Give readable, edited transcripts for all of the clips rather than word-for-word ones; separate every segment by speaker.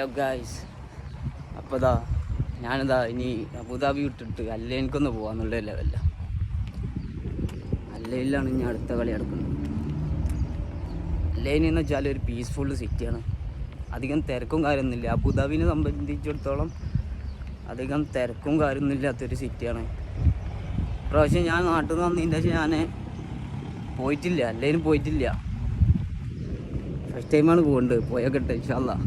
Speaker 1: Hello guys, അപ്പോൾ ഞാനിതാ ഇനി അബുദാബി വിട്ടിട്ട് അല്ലൈനിക്കൊന്ന് പോകാന്നുള്ള ലെവലില്ല. അല്ലൈനിലാണ് ഇനി അടുത്ത കളി നടക്കുന്നത്. അല്ലൈൻ എന്ന് വെച്ചാൽ ഒരു പീസ്ഫുൾ സിറ്റിയാണ്. അധികം തിരക്കും കാര്യമൊന്നുമില്ല. അബുദാബിനെ സംബന്ധിച്ചിടത്തോളം അധികം തിരക്കും കാര്യമൊന്നും ഇല്ലാത്തൊരു സിറ്റിയാണ്. പ്രാവശ്യം ഞാൻ നാട്ടിൽ നിന്ന് വന്നതിൻ്റെ ശേഷം ഞാൻ പോയിട്ടില്ല, അല്ലൈനും പോയിട്ടില്ല. ഫസ്റ്റ് ടൈമാണ് പോകുന്നുണ്ട്. പോയൊക്കെ ഇട്ട് ഇൻഷാ അല്ലാഹ്.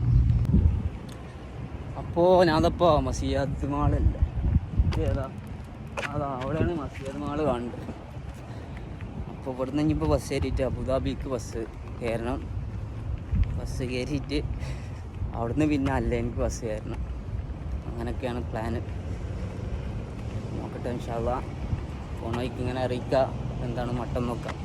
Speaker 1: അപ്പോൾ ഞാനപ്പോൾ മസിയാദ് മാളല്ല, ഏതാ അവിടെയാണ് മസിയാദ് മാള് കാണുന്നത്. അപ്പോൾ ഇവിടുന്ന് ഇനിയിപ്പോൾ ബസ് കയറിയിട്ട് അബുദാബിക്ക് ബസ് കയറണം. ബസ് കയറിയിട്ട് അവിടുന്ന് പിന്നെ അല്ലൈനിക്ക് ബസ് കയറണം. അങ്ങനെയൊക്കെയാണ് പ്ലാന്. നോക്കട്ടെ ഇൻഷാ അല്ലാഹ്. ഫോൺ വഴിക്ക് ഇങ്ങനെ അറിയിക്കുക എന്താണ് മട്ടം നോക്കാം.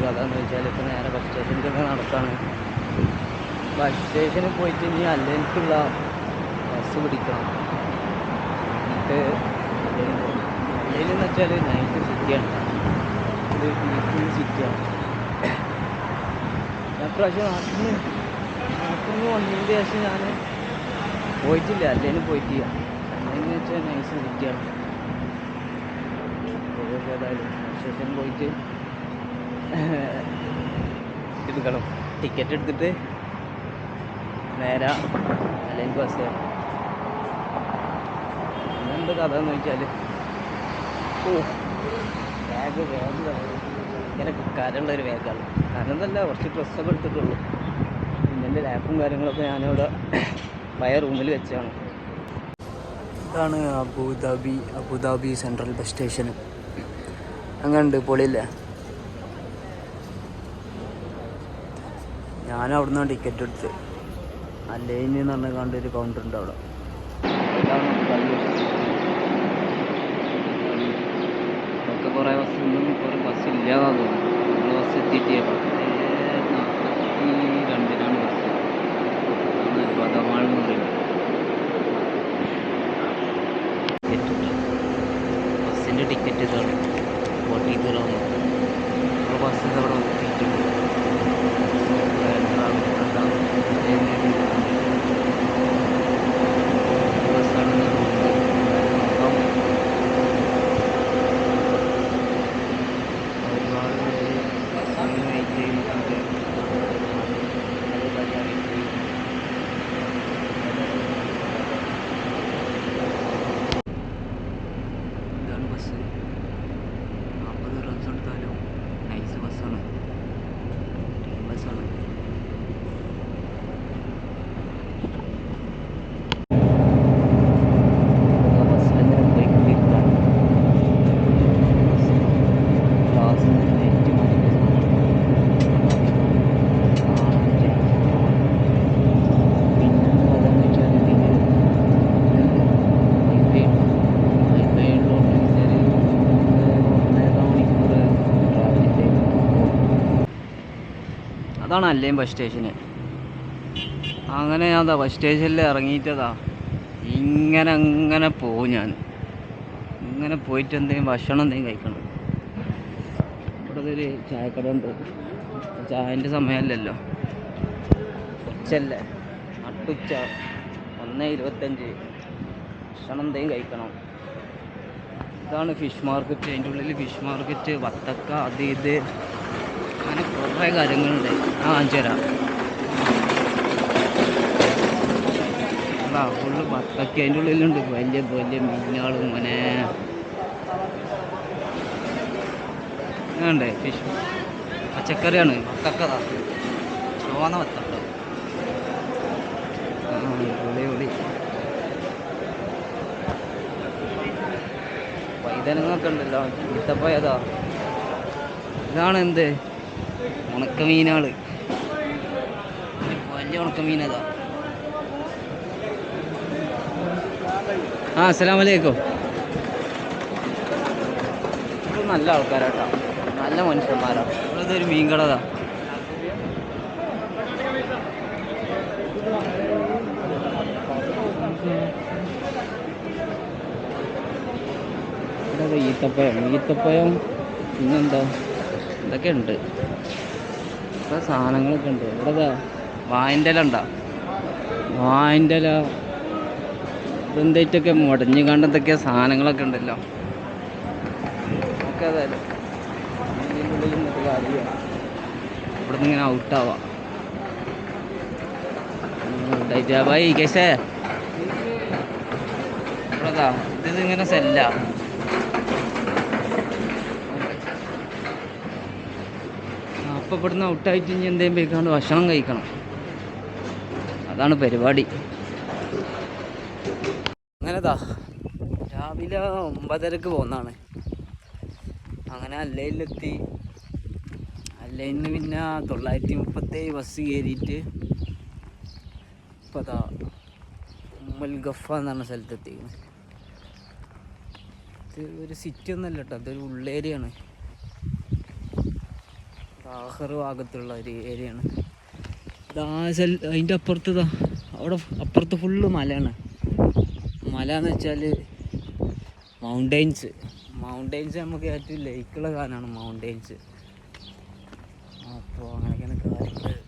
Speaker 1: കഥയെന്ന് വെച്ചാൽ ഇപ്പോൾ നേരെ ബസ് സ്റ്റേഷനിൽ നടക്കാണ്. ബസ് സ്റ്റേഷനിൽ പോയിട്ട് ഇനി അല്ലൈനിക്കുള്ള ബസ് പിടിക്കണം. എന്നിട്ട് അല്ലൈൻ എന്ന് വെച്ചാൽ നൈറ്റ് സിറ്റിയാണ്, ഒരു പീസ്ഫുൾ സിറ്റിയാണ്. ഞാൻ പ്രാവശ്യം നാട്ടിൽ നിന്ന് വന്നതിൻ്റെ ശേഷം ഞാൻ പോയിട്ടില്ല, അല്ലൈന് പോയിട്ടില്ല. അല്ലൈൻ എന്ന് വെച്ചാൽ നൈസ് സിറ്റിയാണ്. ഏതായാലും ബസ് സ്റ്റേഷനിൽ പോയിട്ട് എടുക്കണം. ടിക്കറ്റ് എടുത്തിട്ട് നേരെ അല്ലെങ്കിൽ ബസ് കയറും. എന്ത് കഥ എന്ന് വെച്ചാൽ ബാഗ് ഇങ്ങനെ കരമുള്ളൊരു ബാഗാണ്. കരന്നല്ല, കുറച്ച് ഡ്രസ്സൊക്കെ എടുത്തിട്ടുള്ളൂ. പിന്നെ എൻ്റെ ലാപ്പും കാര്യങ്ങളൊക്കെ ഞാനിവിടെ പഴയ റൂമിൽ വെച്ചാണ്. ഇതാണ് അബുദാബി സെൻട്രൽ ബസ് സ്റ്റേഷൻ. അങ്ങനെയുണ്ട്, പൊളിയില്ലേ? ഞാൻ അവിടെ നിന്നാണ് ടിക്കറ്റ് എടുത്ത്. അല്ലൈന് എന്ന് പറഞ്ഞ കണ്ടൊരു കൗണ്ടർ ഉണ്ട് അവിടെ. അതൊക്കെ കുറേ ബസ് ഒന്നും കുറേ ബസ് ഇല്ലാതാന്ന് തോന്നുന്നു. നമ്മൾ ബസ് എത്തിയിട്ട് 10:42 ബസ്. പദമാളെന്ന് പറയുന്നത് ബസ്സിൻ്റെ ടിക്കറ്റ് ഇതാണ് 40 ദിർഹം. അപ്പോൾ ബസ് അവിടെ എത്തിയിട്ടുണ്ട്. ഇതാണ് ബസ്. 40 റൺസ് എടുത്താലും നൈസ് ബസ്സാണ്, ബസ്സാണ്. അതാണ് അല്ലൈൻ ബസ് സ്റ്റേഷന്. അങ്ങനെ ഞാൻ ബസ് സ്റ്റേഷനിൽ ഇറങ്ങിയിട്ടതാ ഇങ്ങനെ പോകും. ഞാൻ ഇങ്ങനെ പോയിട്ട് എന്തെങ്കിലും ഭക്ഷണം എന്തെങ്കിലും കഴിക്കണം. ഇവിടെ ഒരു ചായക്കട ഉണ്ട്. ചായൻ്റെ സമയമല്ലല്ലോ, ഉച്ചല്ലേ, നട്ടുച്ച 1:25. ഭക്ഷണം എന്തെങ്കിലും കഴിക്കണം. ഇതാണ് ഫിഷ് മാർക്കറ്റ്. അതിൻ്റെ ഉള്ളിൽ ഫിഷ് മാർക്കറ്റ്, വത്തക്ക, അത് ഇത് അങ്ങനെ കുറേ കാര്യങ്ങളുണ്ട്. കാണിച്ചു തരാം. ഫുള്ള് വത്തക്ക അതിൻ്റെ ഉള്ളിലുണ്ട്. വലിയ വലിയ മീനുകളും അങ്ങനെ ഉണ്ട്. ഫിഷ് പച്ചക്കറിയാണ്. വത്തക്കതാ, ചുവന്ന വത്തക്ക. പൊളി വൈതനങ്ങളൊക്കെ ഉണ്ടല്ലോ. ഈത്തപ്പഴതാ. ഇതാണ് എന്ത് ഉണക്കമീനുകൾ. വലിയ ഉണക്കമീനതാ. ആ അസ്സലാമു അലൈക്കും. ഇത് നല്ല ആൾക്കാരാട്ടോ, നല്ല മനുഷ്യന്മാരാണ്. ഇതൊരു മീൻ കടതാ. ഈത്തപ്പഴം പിന്നെന്താ ഇതൊക്കെ ഉണ്ട്. ഇവിടെ സാധനങ്ങളൊക്കെ ഉണ്ട്. ഇവിടെ വായിൻ്റെ ഇല ഉണ്ടോ? വായിൻ്റെ ഇല ഇതെന്തായിട്ടൊക്കെ മുടഞ്ഞു കണ്ടെന്തൊക്കെ സാധനങ്ങളൊക്കെ ഉണ്ടല്ലോ. ഒക്കെ അതായാലും ഇവിടെ നിന്ന് ഇങ്ങനെ ഔട്ടാവാം. ഭായി കേസേ ഇവിടെതാ ഇതിങ്ങനെ സെല്ല. അപ്പം ഇവിടുന്ന് ഔട്ടായിട്ട് ഇനി എന്തെങ്കിലും പോയിക്കാണ്ട് ഭക്ഷണം കഴിക്കണം. അതാണ് പരിപാടി. അങ്ങനെതാ രാവിലെ 9:30 പോകുന്നതാണ്. അങ്ങനെ അല്ലയിലെത്തി. അല്ലയിന്ന് പിന്നെ 937 ബസ് കയറിയിട്ട് ഇപ്പം അതാ ഉമ്മൽ ഗഫ എന്ന് പറഞ്ഞ സ്ഥലത്തെത്തിക്കുന്നത്. ഇത് ഒരു സിറ്റി ഒന്നല്ല കേട്ടോ, അതൊരു ഉള്ളേരിയാണ്. ആഹർ ഭാഗത്തുള്ള ഒരു ഏരിയയാണ്. അതിൻ്റെ അപ്പുറത്ത് അവിടെ അപ്പുറത്ത് ഫുള്ള് മലയാണ്. മല എന്ന് വെച്ചാൽ മൗണ്ടെയ്ൻസ് നമുക്ക് ഏറ്റവും ലൈക്കുള്ള സാധനമാണ് മൗണ്ടെയ്ൻസ്. അപ്പോൾ അങ്ങനെയൊക്കെയാണ് കാര്യങ്ങൾ.